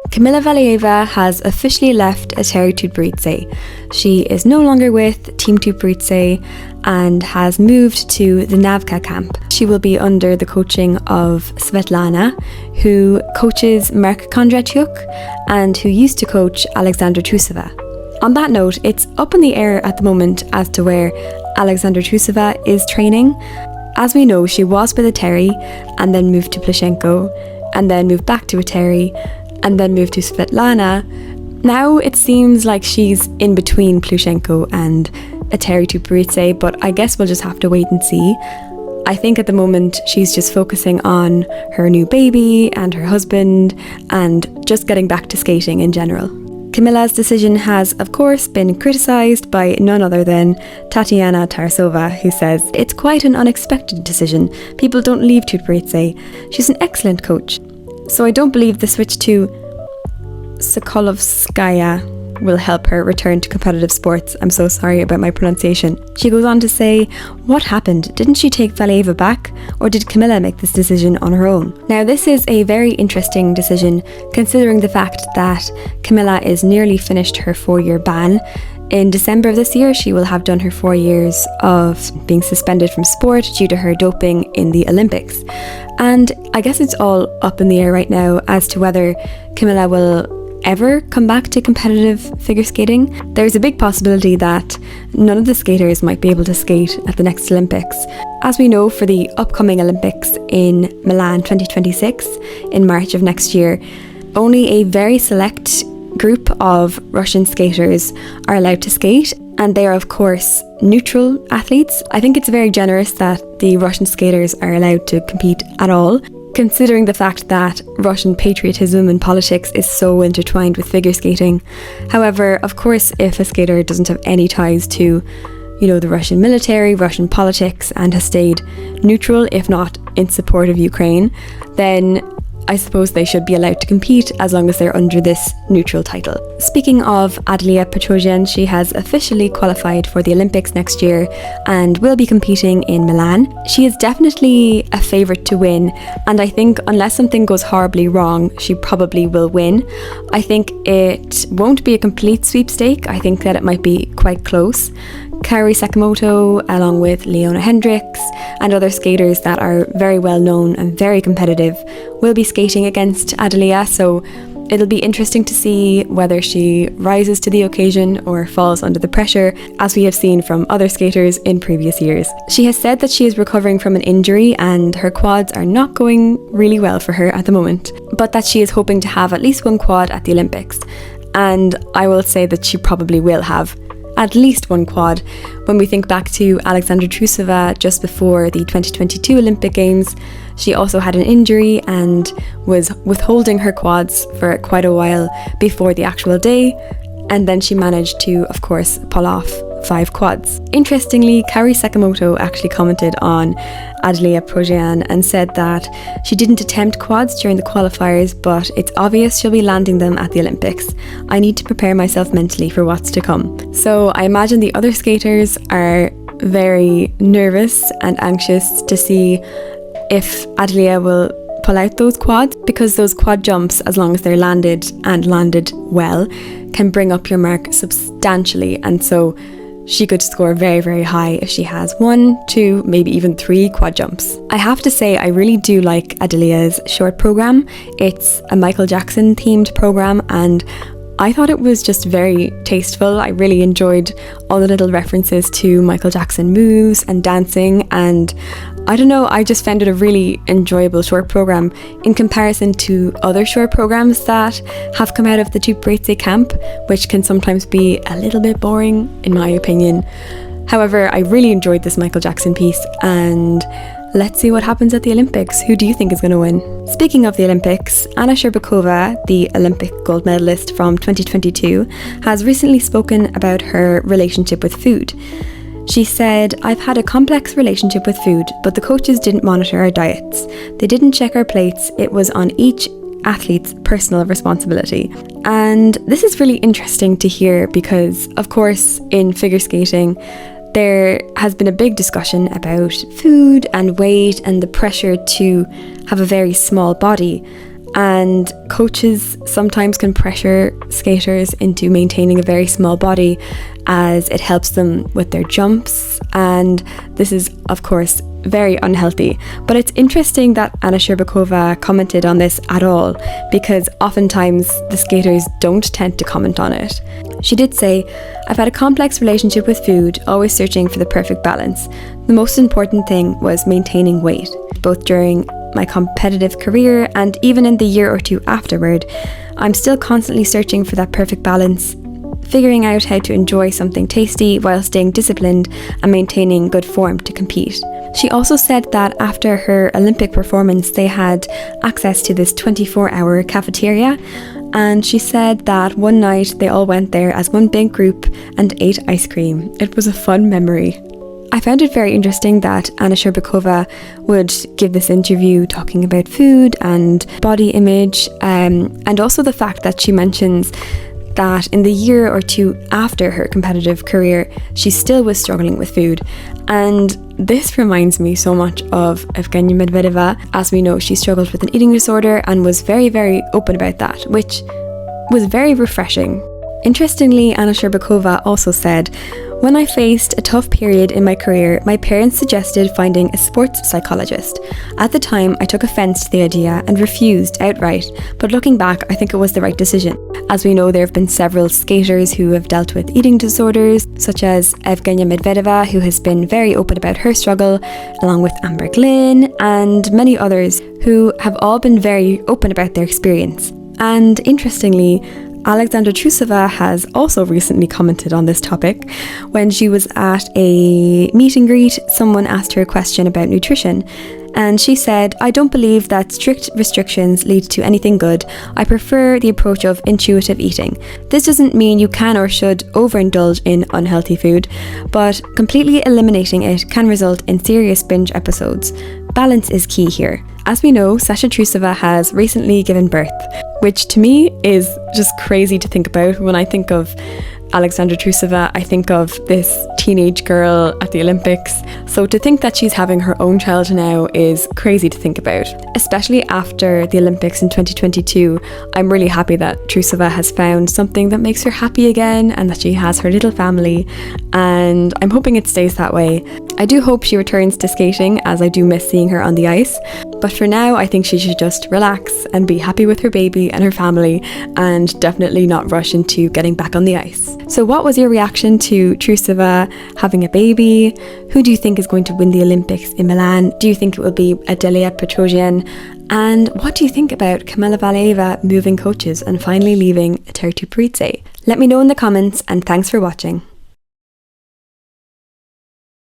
Kamila Valieva has officially left Eteri Tutberidze. She is no longer with Team Tutberidze and has moved to the Navka camp. She will be under the coaching of Svetlana, who coaches Mark Kondratyuk and who used to coach Alexandra Trusova. On that note, it's up in the air at the moment as to where Alexandra Trusova is training. As we know, she was with Eteri and then moved to Plushenko and then moved back to Eteri and then moved to Svetlana. Now it seems like she's in between Plushenko and Eteri Tutberidze, but I guess we'll just have to wait and see. I think at the moment she's just focusing on her new baby and her husband and just getting back to skating in general. Kamila's decision has, of course, been criticised by none other than Tatiana Tarasova, who says, "It's quite an unexpected decision. People don't leave Tutberidze. She's an excellent coach. So I don't believe the switch to Sokolovskaya will help her return to competitive sports." I'm so sorry about my pronunciation. She goes on to say, "What happened? Didn't she take Valieva back? Or did Kamila make this decision on her own?" Now, this is a very interesting decision, considering the fact that Kamila is nearly finished her 4-year ban. In December of this year, she will have done her 4 years of being suspended from sport due to her doping in the Olympics. And I guess it's all up in the air right now as to whether Kamila will ever come back to competitive figure skating. There's a big possibility that none of the skaters might be able to skate at the next Olympics. As we know, for the upcoming Olympics in Milan 2026 in March of next year, only a very select group of Russian skaters are allowed to skate, and they are of course neutral athletes. I think it's very generous that the Russian skaters are allowed to compete at all, considering the fact that Russian patriotism and politics is so intertwined with figure skating. However, of course, if a skater doesn't have any ties to, the Russian military, Russian politics, and has stayed neutral, if not in support of Ukraine, then I suppose they should be allowed to compete as long as they're under this neutral title. Speaking of Adelia Petrosian, she has officially qualified for the Olympics next year and will be competing in Milan. She is definitely a favourite to win, and I think unless something goes horribly wrong, she probably will win. I think it won't be a complete sweepstake. I think that it might be quite close. Kaori Sakamoto, along with Leona Hendricks and other skaters that are very well known and very competitive, will be skating against Adelia, so it'll be interesting to see whether she rises to the occasion or falls under the pressure, as we have seen from other skaters in previous years. She has said that she is recovering from an injury and her quads are not going really well for her at the moment, but that she is hoping to have at least one quad at the Olympics. And I will say that she probably will have at least one quad. When we think back to Alexandra Trusova just before the 2022 Olympic Games, she also had an injury and was withholding her quads for quite a while before the actual day, and then she managed to, of course, pull off 5 quads. Interestingly, Kaori Sakamoto actually commented on Adelia Petrosian and said that she didn't attempt quads during the qualifiers, but it's obvious she'll be landing them at the Olympics. I need to prepare myself mentally for what's to come. So I imagine the other skaters are very nervous and anxious to see if Adelia will pull out those quads, because those quad jumps, as long as they're landed and landed well, can bring up your mark substantially, and so she could score very, very high if she has 1, 2, maybe even 3 quad jumps. I have to say, I really do like Adelia's short program. It's a Michael Jackson themed program, and I thought it was just very tasteful. I really enjoyed all the little references to Michael Jackson moves and dancing, and I don't know, I just found it a really enjoyable short program in comparison to other short programs that have come out of the Tutberidze camp, which can sometimes be a little bit boring, in my opinion. However, I really enjoyed this Michael Jackson piece, and let's see what happens at the Olympics. Who do you think is going to win? Speaking of the Olympics, Anna Shcherbakova, the Olympic gold medalist from 2022, has recently spoken about her relationship with food. She said, "I've had a complex relationship with food, but the coaches didn't monitor our diets. They didn't check our plates. It was on each athlete's personal responsibility." And this is really interesting to hear because, of course, in figure skating, there has been a big discussion about food and weight and the pressure to have a very small body. and coaches sometimes can pressure skaters into maintaining a very small body as it helps them with their jumps, and this is of course very unhealthy. But it's interesting that Anna Shcherbakova commented on this at all, because oftentimes the skaters don't tend to comment on it. She did say, "I've had a complex relationship with food, always searching for the perfect balance. The most important thing was maintaining weight, both during my competitive career and even in the year or two afterward. I'm still constantly searching for that perfect balance, figuring out how to enjoy something tasty while staying disciplined and maintaining good form to compete." She also said that after her Olympic performance, they had access to this 24-hour cafeteria, and she said that one night they all went there as one big group and ate ice cream. It was a fun memory. I found it very interesting that Anna Shcherbakova would give this interview talking about food and body image, and also the fact that she mentions that in the year or two after her competitive career, she still was struggling with food. And this reminds me so much of Evgenia Medvedeva. As we know, she struggled with an eating disorder and was very, very open about that, which was very refreshing. Interestingly, Anna Shcherbakova also said, "When I faced a tough period in my career, my parents suggested finding a sports psychologist. At the time, I took offence to the idea and refused outright, but looking back, I think it was the right decision." As we know, there have been several skaters who have dealt with eating disorders, such as Evgenia Medvedeva, who has been very open about her struggle, along with Amber Glynn, and many others who have all been very open about their experience. And interestingly, Alexandra Trusova has also recently commented on this topic. When she was at a meet and greet, someone asked her a question about nutrition, and she said, "I don't believe that strict restrictions lead to anything good. I prefer the approach of intuitive eating. This doesn't mean you can or should overindulge in unhealthy food, but completely eliminating it can result in serious binge episodes. Balance is key here." As we know, Sasha Trusova has recently given birth, which to me is just crazy to think about. When I think of Alexandra Trusova, I think of this teenage girl at the Olympics. So to think that she's having her own child now is crazy to think about, especially after the Olympics in 2022. I'm really happy that Trusova has found something that makes her happy again and that she has her little family, and I'm hoping it stays that way. I do hope she returns to skating, as I do miss seeing her on the ice, but for now I think she should just relax and be happy with her baby and her family, and definitely not rush into getting back on the ice. So what was your reaction to Trusova having a baby? Who do you think is going to win the Olympics in Milan? Do you think it will be Adelia Petrosian? And what do you think about Kamila Valieva moving coaches and finally leaving Eteri Tutberidze? Let me know in the comments, and thanks for watching.